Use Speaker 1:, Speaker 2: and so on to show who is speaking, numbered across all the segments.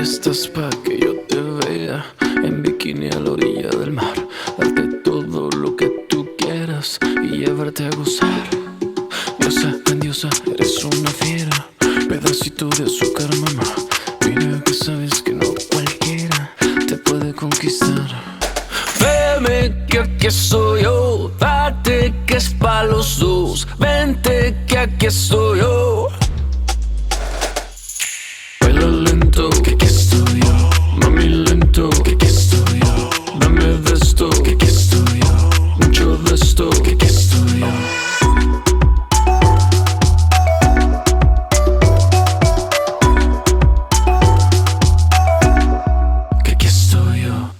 Speaker 1: estás pa' que yo te vea en bikini a la orilla del mar, darte todo lo que tú quieras y llevarte a gozar. Diosa, grandiosa, eres una fiera, pedacito de azúcar, mamá. Mira que sabes que no cualquiera te puede conquistar. Veme que aquí estoy yo, date que es pa' los dos. Vente que aquí estoy yo. Baila lento, que aquí estoy yo. Mami lento, que aquí estoy yo. Dame de esto, que aquí estoy yo. Mucho de esto, que aquí estoy yo. Que aquí estoy yo.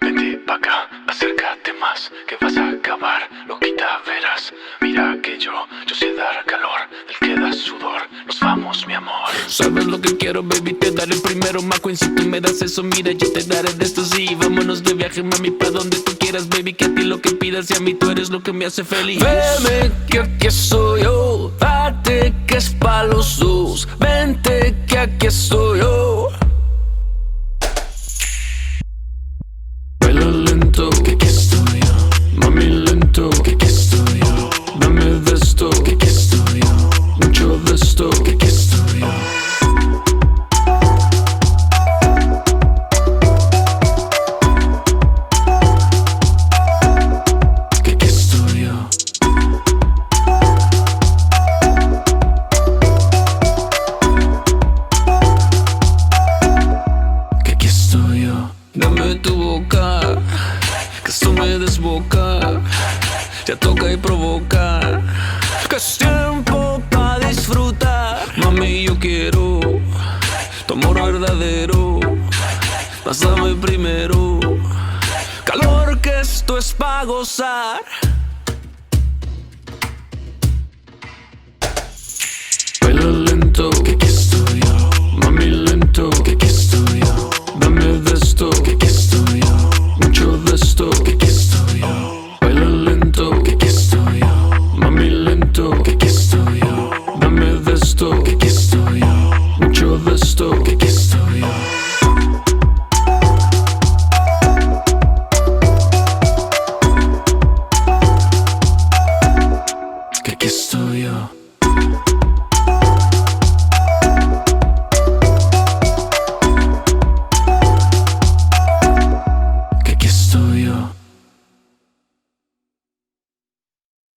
Speaker 1: Vente pa' acá, acércate más, que vas a acabar, loquita verás. Mira que yo sé dar calor, del que da sudor, nos vamos mi amor. Sabes lo que quiero, baby, te daré primero, McQueen, si tú me das eso, mira, yo te daré de esto, sí. Vámonos de viaje, mami, pa' donde tú quieras, baby, que a ti lo que pidas y a mí tú eres lo que me hace feliz. Veme que aquí estoy yo, date que es pa' los dos. Vente que aquí estoy yo. Baila lento, que aquí estoy yo. Mami lento, que aquí estoy yo. Dame de esto, que aquí estoy yo. Mucho de esto, que aquí estoy yo. Que aquí estoy yo. Que aquí estoy yo. Dame tu boca, que esto me desboca, ya toca y provoca, que es tiempo pa' disfrutar. Mami, yo quiero tu amor verdadero, pásame primero, calor que esto es pa' gozar. Baila lento, que aquí estoy yo. Mami lento, que aquí estoy yo. Dame de esto, que aquí estoy yo. Mucho de esto, que aquí estoy yo. Baila lento, que aquí estoy yo. Mami lento, que aquí estoy yo. Dame de esto, que aquí estoy yo. Mucho de esto, que aquí estoy yo. Que aquí estoy yo.